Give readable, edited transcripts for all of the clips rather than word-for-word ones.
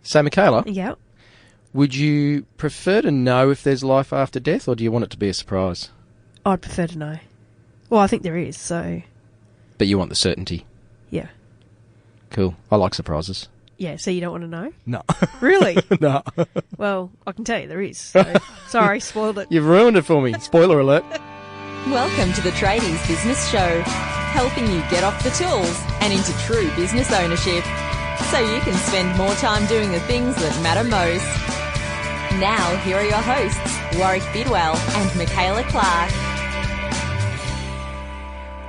So, Michaela, Yeah. would you prefer to know if there's life after death, or do you want it to be a surprise? I'd prefer to know. Well, I think there is, so... But you want the certainty. Yeah. Cool. I like surprises. Yeah, so you don't want to know? No. Really? No. Well, I can tell you there is. So. Sorry, spoiled it. You've ruined it for me. Spoiler alert. Welcome to the Tradies Business Show, helping you get off the tools and into true business ownership, so you can spend more time doing the things that matter most. Now, here are your hosts, Warwick Bidwell and Michaela Clark.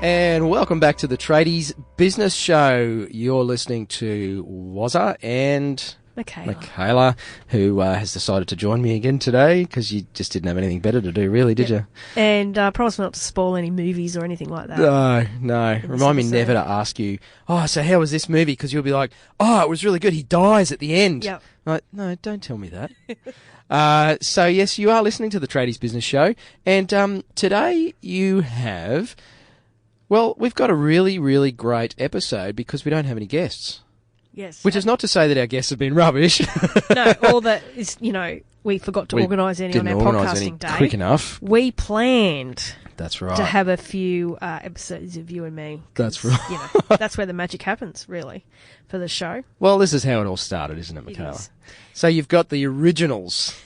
And welcome back to the Tradies Business Show. You're listening to Waz and Michaela, who has decided to join me again today because you just didn't have anything better to do, really, did you? And promise not to spoil any movies or anything like that. No. Remind me never to ask you, so how was this movie? Because you'll be like, it was really good. He dies at the end. Yep. Like, no, don't tell me that. So, yes, you are listening to the Tradies Business Show. And today you have... Well, we've got a really, really great episode because we don't have any guests. Yes. Which is not to say that our guests have been rubbish. No, all that is, we forgot to organise any on our podcasting day. Quick enough. We planned. That's right. To have a few episodes of you and me. That's right. That's where the magic happens, really, for the show. Well, this is how it all started, isn't it, Michaela? It is. So you've got the originals,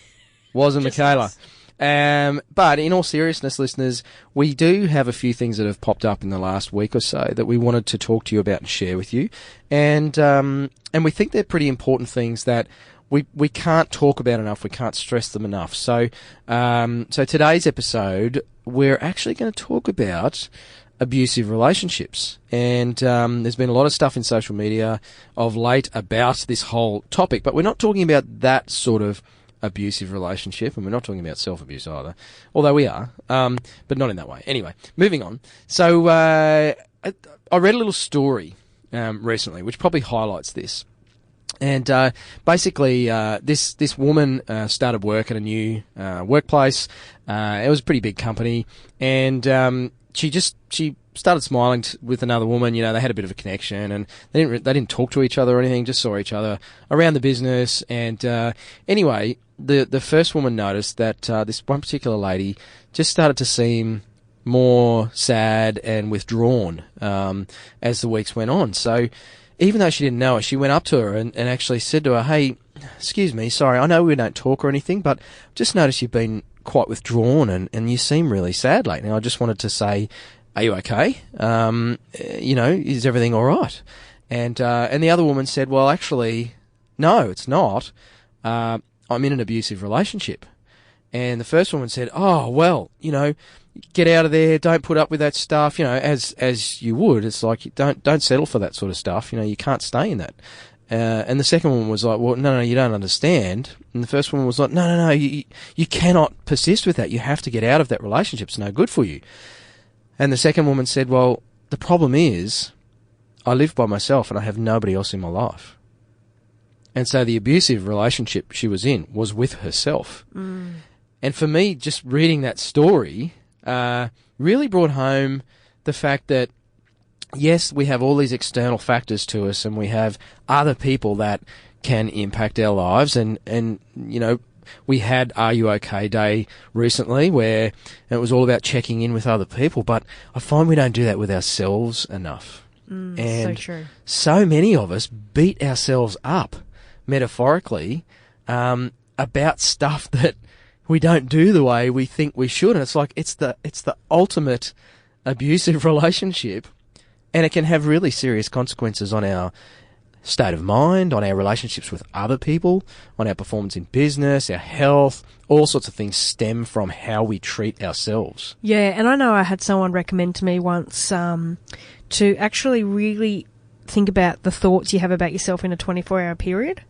Waz and Michaela. But in all seriousness, listeners, we do have a few things that have popped up in the last week or so that we wanted to talk to you about and share with you. And we think they're pretty important things that we can't talk about enough. We can't stress them enough. So today's episode, we're actually going to talk about abusive relationships. And there's been a lot of stuff in social media of late about this whole topic, but we're not talking about that sort of abusive relationship, and we're not talking about self-abuse either, although we are, but not in that way. Anyway, moving on. So I read a little story recently, which probably highlights this. And basically, this woman started work at a new workplace. It was a pretty big company, and she started smiling with another woman. They had a bit of a connection, and they didn't talk to each other or anything. Just saw each other around the business. And anyway, the first woman noticed that this one particular lady just started to seem more sad and withdrawn as the weeks went on. So even though she didn't know her, she went up to her and actually said to her, "Hey, excuse me, sorry, I know we don't talk or anything, but just noticed you've been quite withdrawn and you seem really sad lately. I just wanted to say, are you okay? Is everything all right?" And the other woman said, "Well, actually, no, it's not. I'm in an abusive relationship." And the first woman said, "Oh, well, get out of there. Don't put up with that stuff. As you would. It's like you don't settle for that sort of stuff. You can't stay in that." And the second woman was like, "Well, no, you don't understand." And the first woman was like, No, you cannot persist with that. You have to get out of that relationship. It's no good for you." And the second woman said, "Well, the problem is I live by myself and I have nobody else in my life." And so the abusive relationship she was in was with herself. Mm. And for me, just reading that story really brought home the fact that, yes, we have all these external factors to us and we have other people that can impact our lives. And we had Are You OK Day recently where it was all about checking in with other people. But I find we don't do that with ourselves enough. And so true. So many of us beat ourselves up, metaphorically, about stuff that we don't do the way we think we should. And it's like it's the ultimate abusive relationship. And it can have really serious consequences on our state of mind, on our relationships with other people, on our performance in business, our health. All sorts of things stem from how we treat ourselves. Yeah, and I know I had someone recommend to me once to actually really think about the thoughts you have about yourself in a 24-hour period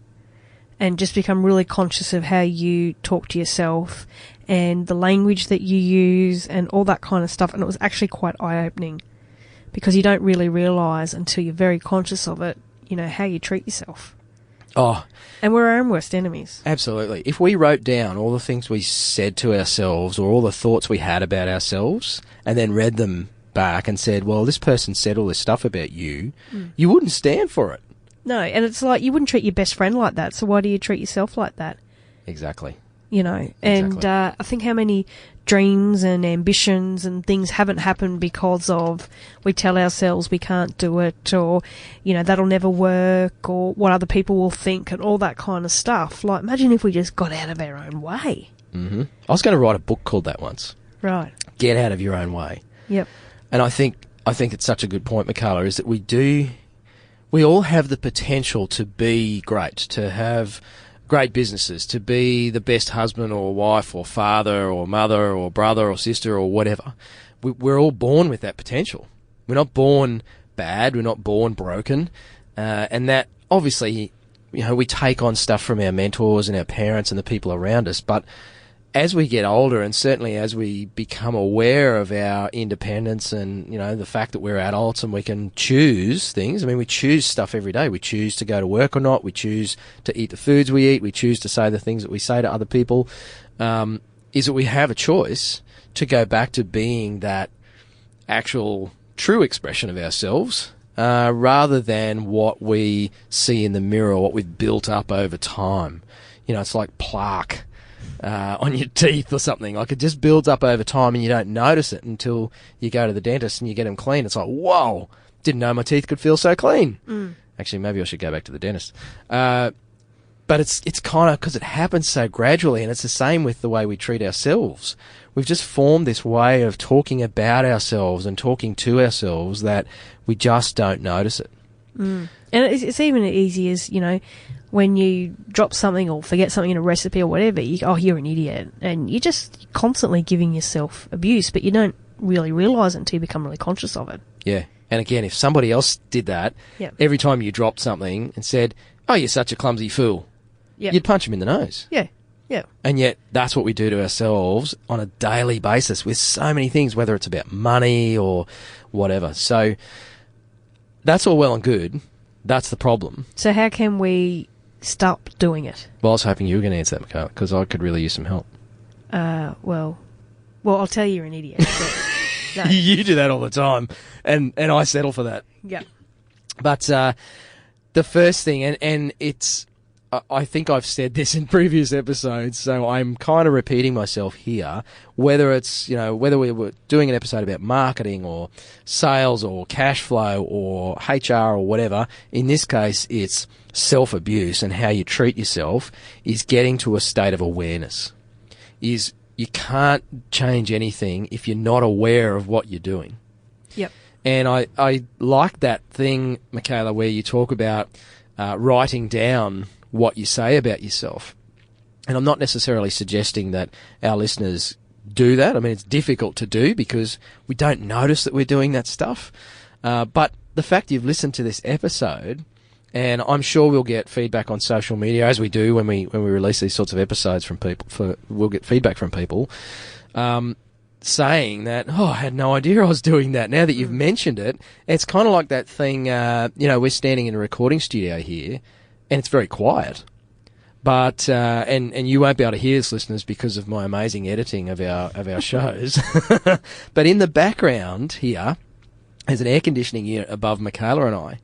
and just become really conscious of how you talk to yourself and the language that you use and all that kind of stuff. And it was actually quite eye-opening, because you don't really realise until you're very conscious of it, how you treat yourself. Oh. And we're our own worst enemies. Absolutely. If we wrote down all the things we said to ourselves or all the thoughts we had about ourselves and then read them back and said, well, this person said all this stuff about you, you wouldn't stand for it. No, and it's like you wouldn't treat your best friend like that, so why do you treat yourself like that? Exactly. You know, and Exactly. I think how many dreams and ambitions and things haven't happened because of we tell ourselves we can't do it, or, you know, that'll never work, or what other people will think, and all that kind of stuff. Like, imagine if we just got out of our own way. Mm-hmm. I was going to write a book called that once. Right. Get out of your own way. Yep. And I think it's such a good point, Michaela, is that we all have the potential to be great, to have great businesses, to be the best husband or wife or father or mother or brother or sister or whatever. We're all born with that potential. We're not born bad. We're not born broken. And that, obviously, you know, we take on stuff from our mentors and our parents and the people around us. But as we get older, and certainly as we become aware of our independence and, you know, the fact that we're adults and we can choose things. I mean, we choose stuff every day. We choose to go to work or not. We choose to eat the foods we eat. We choose to say the things that we say to other people. Is that we have a choice to go back to being that actual true expression of ourselves, rather than what we see in the mirror, what we've built up over time. You know, it's like plaque on your teeth or something. Like, it just builds up over time and you don't notice it until you go to the dentist and you get them clean. It's like, whoa, didn't know my teeth could feel so clean. Actually, maybe I should go back to the dentist. But it's kind of because it happens so gradually, and it's the same with the way we treat ourselves. We've just formed this way of talking about ourselves and talking to ourselves that we just don't notice it. And it's even as easy as, you know, when you drop something or forget something in a recipe or whatever, you're an idiot. And you're just constantly giving yourself abuse, but you don't really realise it until you become really conscious of it. Yeah. And again, if somebody else did that, Yep. every time you dropped something and said, oh, you're such a clumsy fool, Yep. you'd punch him in the nose. Yeah. Yeah. And yet that's what we do to ourselves on a daily basis with so many things, whether it's about money or whatever. So that's all well and good. That's the problem. So how can we stop doing it? Well, I was hoping you were going to answer that, Michaela, because I could really use some help. Well, I'll tell you you're an idiot. But no. You do that all the time, and I settle for that. Yeah. But the first thing, and it's, I think I've said this in previous episodes, so I'm kind of repeating myself here, whether it's, you know, whether we were doing an episode about marketing or sales or cash flow or HR or whatever, in this case, it's self-abuse, and how you treat yourself is getting to a state of awareness. Is you can't change anything if you're not aware of what you're doing. Yep. And I like that thing, Michaela, where you talk about writing down what you say about yourself. And I'm not necessarily suggesting that our listeners do that. I mean, it's difficult to do because we don't notice that we're doing that stuff. But the fact you've listened to this episode, and I'm sure we'll get feedback on social media, as we do when we release these sorts of episodes from people. We'll get feedback from people saying that, oh, I had no idea I was doing that. Now that you've mentioned it, it's kind of like that thing, you know, we're standing in a recording studio here, and it's very quiet. But and you won't be able to hear this, listeners, because of my amazing editing of our shows. But in the background here, there's an air conditioning unit above Michaela and I.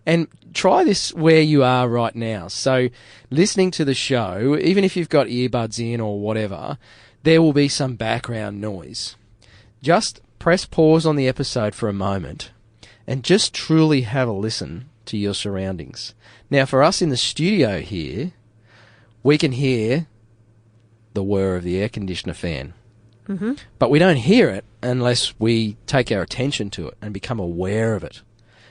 And try this where you are right now. So listening to the show, even if you've got earbuds in or whatever, there will be some background noise. Just press pause on the episode for a moment and just truly have a listen to your surroundings. Now, for us in the studio here, we can hear the whir of the air conditioner fan. Mm-hmm. But we don't hear it unless we take our attention to it and become aware of it.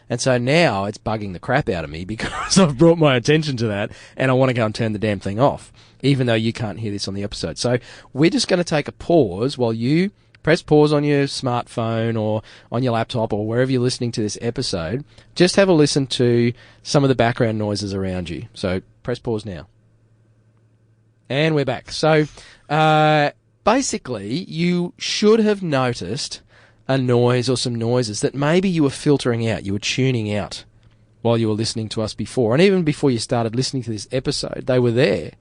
And so now it's bugging the crap out of me because I've brought my attention to that and I want to go and turn the damn thing off, even though you can't hear this on the episode. So we're just going to take a pause while you press pause on your smartphone or on your laptop or wherever you're listening to this episode. Just have a listen to some of the background noises around you. So press pause now. And we're back. So basically, you should have noticed a noise or some noises that maybe you were filtering out, you were tuning out while you were listening to us before. And even before you started listening to this episode, they were there.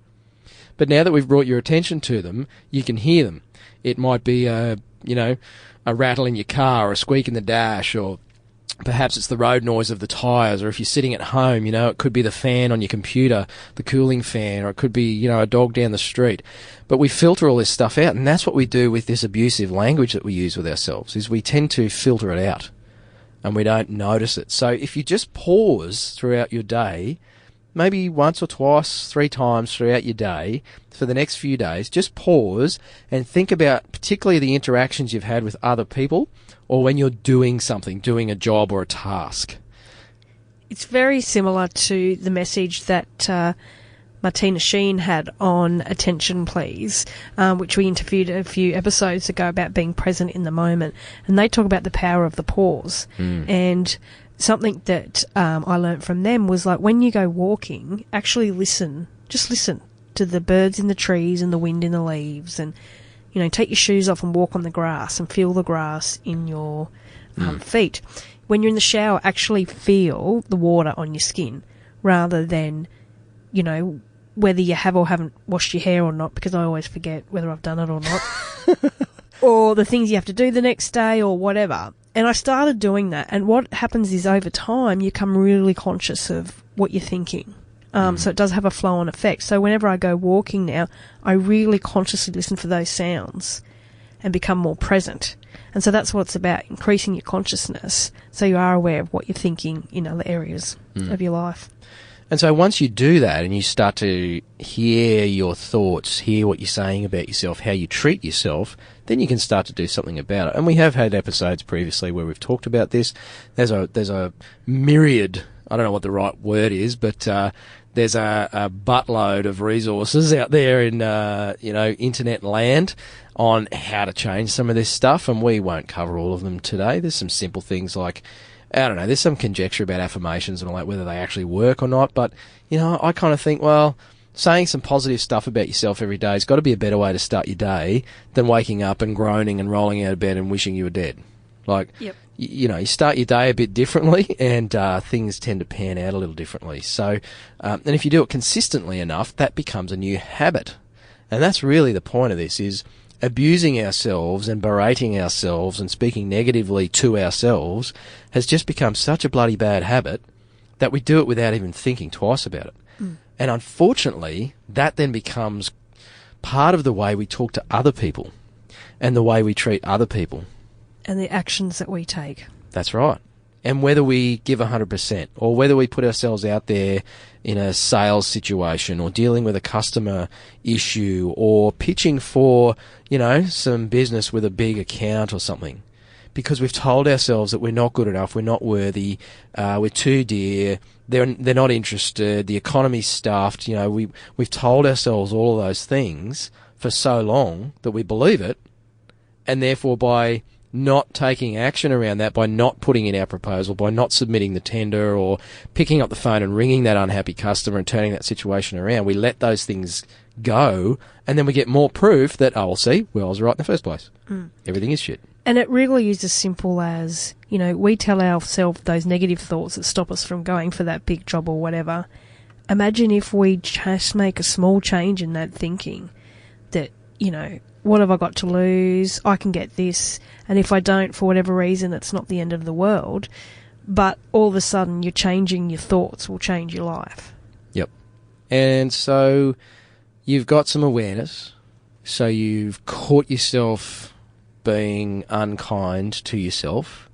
But now that we've brought your attention to them, you can hear them. It might be a rattle in your car or a squeak in the dash or Perhaps it's the road noise of the tyres, or if you're sitting at home, it could be the fan on your computer, the cooling fan, or it could be, a dog down the street. But we filter all this stuff out, and that's what we do with this abusive language that we use with ourselves, is we tend to filter it out, and we don't notice it. So if you just pause throughout your day, maybe once or twice, 3 times throughout your day, for the next few days, just pause and think about particularly the interactions you've had with other people, or when you're doing something, doing a job or a task. It's very similar to the message that Martina Sheen had on Attention Please, which we interviewed a few episodes ago about being present in the moment. And they talk about the power of the pause. And something that I learnt from them was like, when you go walking, actually listen. Just listen to the birds in the trees and the wind in the leaves, and take your shoes off and walk on the grass and feel the grass in your feet. When you're in the shower, actually feel the water on your skin, rather than, whether you have or haven't washed your hair or not, because I always forget whether I've done it or not, or the things you have to do the next day or whatever. And I started doing that, and what happens is over time you become really conscious of what you're thinking. So it does have a flow-on effect. So whenever I go walking now, I really consciously listen for those sounds and become more present. And so that's what it's about, increasing your consciousness so you are aware of what you're thinking in other areas of your life. And so once you do that and you start to hear your thoughts, hear what you're saying about yourself, how you treat yourself, then you can start to do something about it. And we have had episodes previously where we've talked about this. There's a myriad, I don't know what the right word is, but there's a buttload of resources out there in, internet land on how to change some of this stuff, and we won't cover all of them today. There's some simple things like, I don't know, there's some conjecture about affirmations and all that, whether they actually work or not, but, I kind of think, well, saying some positive stuff about yourself every day has got to be a better way to start your day than waking up and groaning and rolling out of bed and wishing you were dead. Like, yep. You start your day a bit differently, and things tend to pan out a little differently. So, and if you do it consistently enough, that becomes a new habit. And that's really the point of this, is abusing ourselves and berating ourselves and speaking negatively to ourselves has just become such a bloody bad habit that we do it without even thinking twice about it. And unfortunately, that then becomes part of the way we talk to other people and the way we treat other people. And the actions that we take. That's right. And whether we give 100% or whether we put ourselves out there in a sales situation or dealing with a customer issue or pitching for, some business with a big account or something, because we've told ourselves that we're not good enough, we're not worthy, we're too dear, they're not interested, the economy's stuffed, we've told ourselves all of those things for so long that we believe it, and therefore by not taking action around that, by not putting in our proposal, by not submitting the tender or picking up the phone and ringing that unhappy customer and turning that situation around, we let those things go, and then we get more proof that, I was right in the first place. Everything is shit. And it really is as simple as, we tell ourselves those negative thoughts that stop us from going for that big job or whatever. Imagine if we just make a small change in that thinking that, what have I got to lose? I can get this. And if I don't, for whatever reason, it's not the end of the world. But all of a sudden, you're changing your thoughts will change your life. Yep. And so you've got some awareness. So you've caught yourself being unkind to yourself.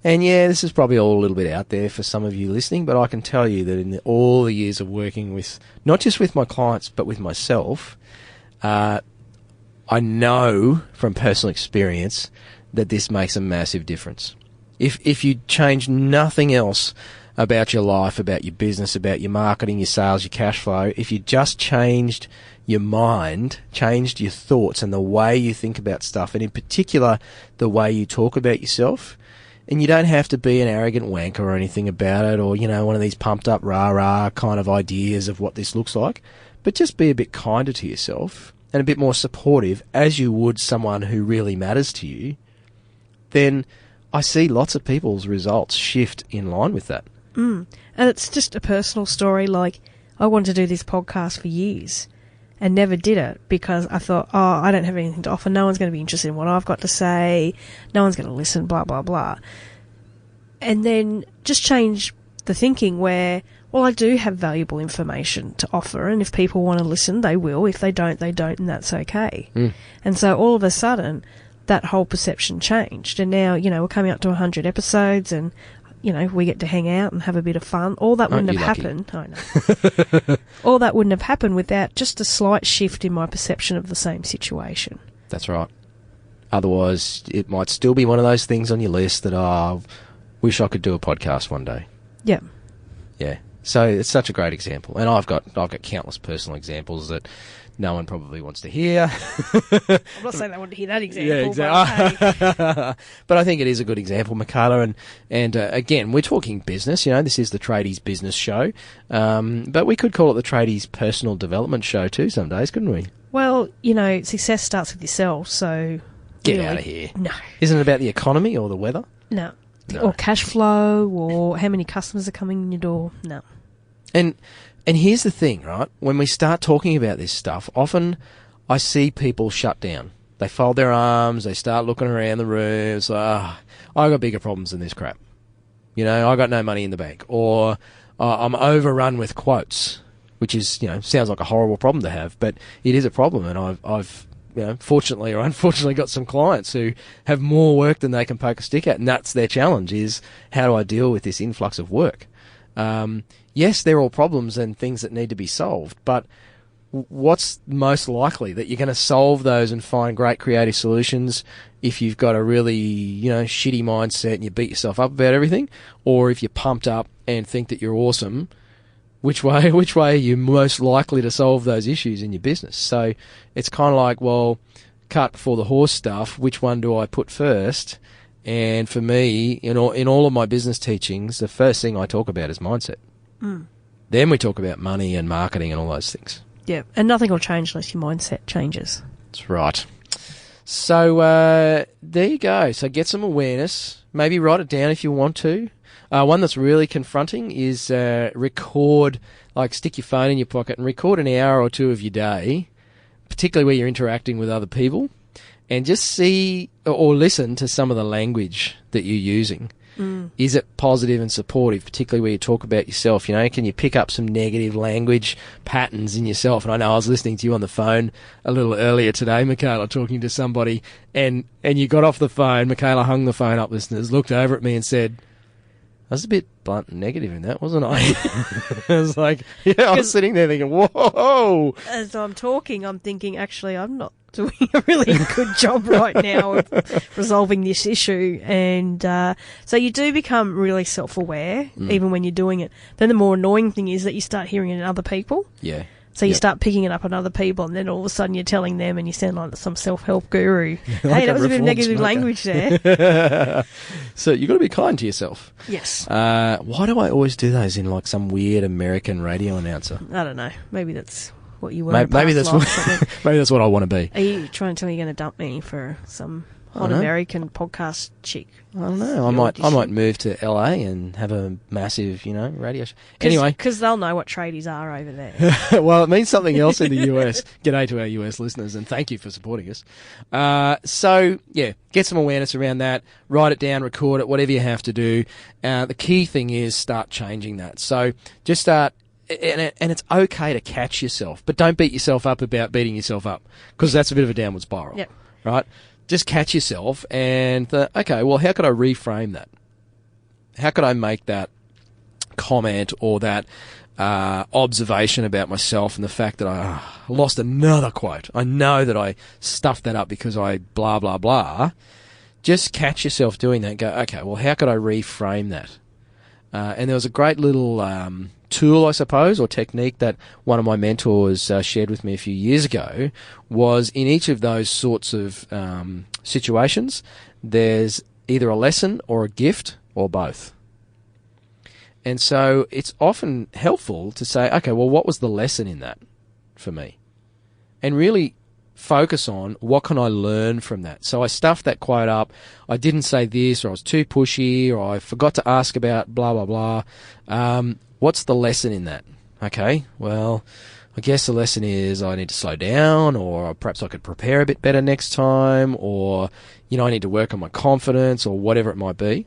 And yeah, this is probably all a little bit out there for some of you listening, but I can tell you that in all the years of working with, not just with my clients, but with myself, I know from personal experience that this makes a massive difference. If you change nothing else about your life, about your business, about your marketing, your sales, your cash flow, if you just changed your mind, changed your thoughts and the way you think about stuff, and in particular the way you talk about yourself, and you don't have to be an arrogant wanker or anything about it, or one of these pumped up rah-rah kind of ideas of what this looks like, but just be a bit kinder to yourself and a bit more supportive as you would someone who really matters to you, then I see lots of people's results shift in line with that. And it's just a personal story. Like, I wanted to do this podcast for years and never did it because I thought, I don't have anything to offer. No one's going to be interested in what I've got to say. No one's going to listen, blah, blah, blah. And then just change the thinking where, well, I do have valuable information to offer, and if people want to listen, they will. If they don't, they don't, and that's okay. And so all of a sudden, that whole perception changed. And now, we're coming up to 100 episodes, and, we get to hang out and have a bit of fun. All that wouldn't have happened. I know. All that wouldn't have happened without just a slight shift in my perception of the same situation. That's right. Otherwise, it might still be one of those things on your list that, wish I could do a podcast one day. Yeah. Yeah. So it's such a great example. And I've got countless personal examples that no one probably wants to hear. I'm not saying they want to hear that example. Yeah, exactly. But I think it is a good example, Michaela. And again, we're talking business. This is the Tradies Business Show. But we could call it the Tradies Personal Development Show too some days, couldn't we? Well, success starts with yourself, so... Get out of here. No. Isn't it about the economy or the weather? No. Or cash flow, or how many customers are coming in your door. No. And here's the thing, right? When we start talking about this stuff, often I see people shut down. They fold their arms, they start looking around the room. It's like, I got bigger problems than this crap. I got no money in the bank. Or I'm overrun with quotes, which is, sounds like a horrible problem to have, but it is a problem. And I've fortunately or unfortunately got some clients who have more work than they can poke a stick at, and that's their challenge, is how do I deal with this influx of work? Yes, they're all problems and things that need to be solved, but what's most likely that you're going to solve those and find great creative solutions if you've got a really, shitty mindset and you beat yourself up about everything, or if you're pumped up and think that you're awesome? Which way are you most likely to solve those issues in your business? So it's kind of like, well, cart before the horse stuff. Which one do I put first? And for me, in all of my business teachings, the first thing I talk about is mindset. Then we talk about money and marketing and all those things. Yeah, and nothing will change unless your mindset changes. That's right. So there you go. So get some awareness. Maybe write it down if you want to. One that's really confronting is record, stick your phone in your pocket and record an hour or two of your day, particularly where you're interacting with other people, and just see or listen to some of the language that you're using. Is it positive and supportive, particularly where you talk about yourself? Can you pick up some negative language patterns in yourself? And I know I was listening to you on the phone a little earlier today, Michaela, talking to somebody, and you got off the phone. Michaela hung the phone up, listeners, looked over at me and said, I was a bit blunt and negative in that, wasn't I? I was like, I was sitting there thinking, whoa. As I'm talking, I'm thinking, actually, I'm not doing a really good job right now of resolving this issue. And so you do become really self-aware, even when you're doing it. Then the more annoying thing is that you start hearing it in other people. Yeah. So you start picking it up on other people, and then all of a sudden you're telling them, and you sound like some self-help guru. Hey, that was a bit of negative language there. So you've got to be kind to yourself. Yes. Why do I always do those in some weird American radio announcer? I don't know. Maybe that's what you were. Maybe that's what I want to be. Are you trying to tell me you're going to dump me for some hot American podcast chick? I don't know. I might move to LA and have a massive, radio show. Anyway, because they'll know what tradies are over there. Well, it means something else in the US. G'day to our US listeners, and thank you for supporting us. So yeah, get some awareness around that. Write it down, record it, whatever you have to do. The key thing is start changing that. So just start. And it's okay to catch yourself, but don't beat yourself up about beating yourself up, because that's a bit of a downward spiral. Yep. Right? Just catch yourself and okay, well, how could I reframe that? How could I make that comment or that observation about myself and the fact that I lost another quote? I know that I stuffed that up because I blah, blah, blah. Just catch yourself doing that and go, okay, well, how could I reframe that? And there was a great little tool, I suppose, or technique that one of my mentors shared with me a few years ago, was in each of those sorts of situations, there's either a lesson or a gift or both. And so it's often helpful to say, okay, well, what was the lesson in that for me? And really focus on what can I learn from that. So I stuffed that quote up. I didn't say this, or I was too pushy, or I forgot to ask about blah, blah, blah. What's the lesson in that? Okay, well, I guess the lesson is I need to slow down, or perhaps I could prepare a bit better next time, or, I need to work on my confidence, or whatever it might be.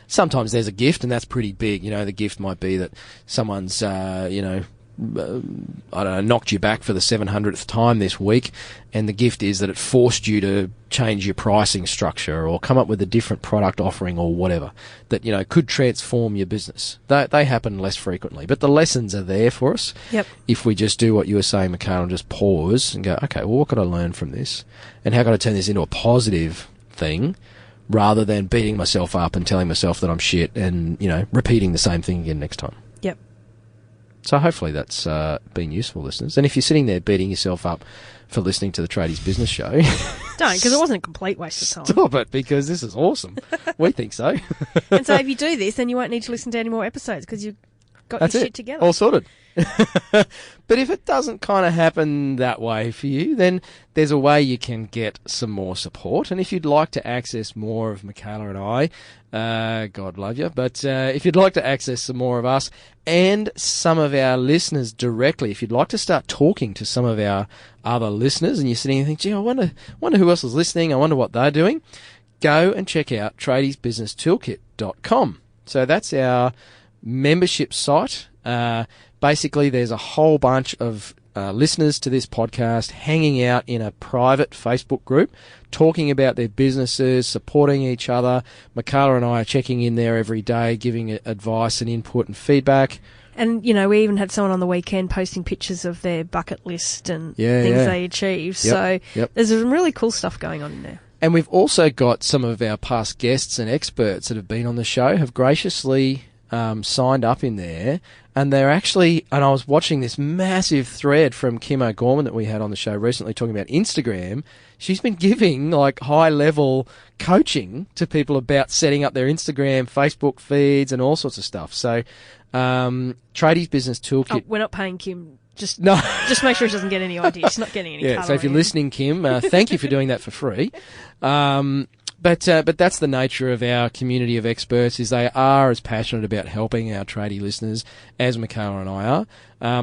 Sometimes there's a gift, and that's pretty big. You know, the gift might be that someone's, I don't know, knocked you back for the 700th time this week, and the gift is that it forced you to change your pricing structure or come up with a different product offering or whatever that, you know, could transform your business. They happen less frequently, but the lessons are there for us. Yep. If we just do what you were saying, Michaela, and just pause and go, okay, well, what could I learn from this? And how can I turn this into a positive thing rather than beating myself up and telling myself that I'm shit and, you know, repeating the same thing again next time? Yep. So hopefully that's been useful, listeners. And if you're sitting there beating yourself up for listening to the Tradies Business Show... Don't, because it wasn't a complete waste of time. Stop it, because this is awesome. We think so. And so if you do this, then you won't need to listen to any more episodes because you've got your shit together. All sorted. But if it doesn't kind of happen that way for you, then there's a way you can get some more support. And if you'd like to access more of Michaela and I, God love you, but if you'd like to access some more of us and some of our listeners directly, if you'd like to start talking to some of our other listeners and you're sitting and think, gee, I wonder who else is listening, I wonder what they're doing, go and check out tradiesbusinesstoolkit.com. So that's our membership site. Basically, there's a whole bunch of listeners to this podcast hanging out in a private Facebook group, talking about their businesses, supporting each other. Michaela and I are checking in there every day, giving advice and input and feedback. And, you know, we even had someone on the weekend posting pictures of their bucket list and things they achieved. So there's some really cool stuff going on in there. And we've also got some of our past guests and experts that have been on the show have graciously signed up in there. And they're actually, and I was watching this massive thread from Kim O'Gorman that we had on the show recently talking about Instagram. She's been giving like high level coaching to people about setting up their Instagram, Facebook feeds and all sorts of stuff. So, Tradies Business Toolkit. Oh, we're not paying Kim. Just make sure she doesn't get any ideas. She's not getting any colour. So if you're listening, Kim, thank you for doing that for free. But that's the nature of our community of experts, is they are as passionate about helping our tradie listeners as Michaela and I are.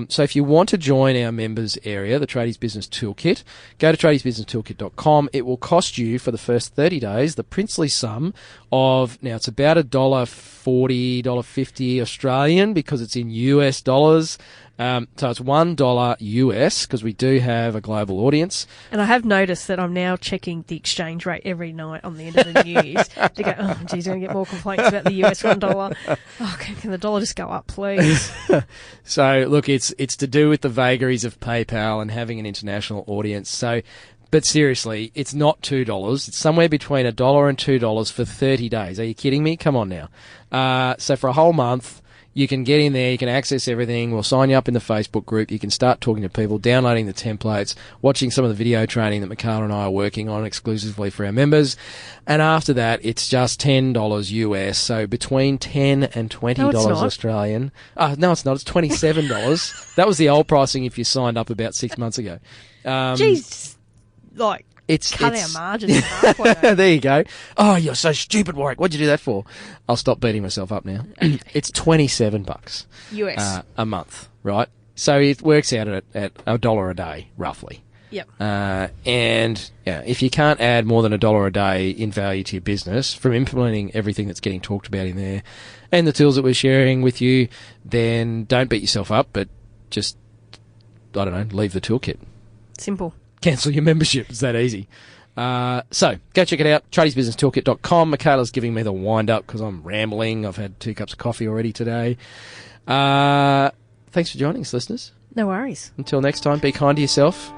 So if you want to join our members area, the Tradies Business Toolkit, go to tradiesbusinesstoolkit.com. It will cost you for the first 30 days the princely sum of, now it's about $1.40, $1.50 Australian because it's in US dollars. So it's $1 US because we do have a global audience. And I have noticed that I'm now checking the exchange rate every night on the end of the news to go, oh, geez, I'm going to get more complaints about the US $1. Oh, can the dollar just go up, please? So, look, it's to do with the vagaries of PayPal and having an international audience. So, but seriously, it's not $2. It's somewhere between $1 and $2 for 30 days. Are you kidding me? Come on now. So for a whole month, you can get in there, you can access everything, we'll sign you up in the Facebook group, you can start talking to people, downloading the templates, watching some of the video training that Michaela and I are working on exclusively for our members, and after that, it's just $10 US, so between $10 and $20 Australian. No, it's not, it's $27. That was the old pricing if you signed up about 6 months ago. Jeez, like... Cut our margins halfway. There you go. Oh, you're so stupid, Warwick. What'd you do that for? I'll stop beating myself up now. It's $27 US a month, right? So it works out at $1 a day, roughly. Yep. And if you can't add more than $1 a day in value to your business from implementing everything that's getting talked about in there and the tools that we're sharing with you, then don't beat yourself up, but just, I don't know, leave the toolkit. Simple. Cancel your membership. It's that easy. So go check it out. tradiesbusinesstoolkit.com. Michaela's giving me the wind up because I'm rambling. I've had 2 cups of coffee already today. Thanks for joining us, listeners. No worries. Until next time, be kind to yourself.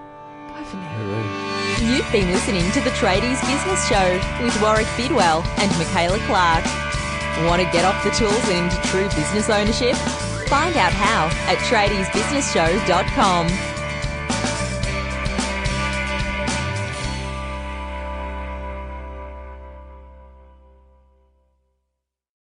Bye for now. You've been listening to the Tradies Business Show with Warwick Bidwell and Michaela Clark. Want to get off the tools and into true business ownership? Find out how at tradiesbusinessshow.com.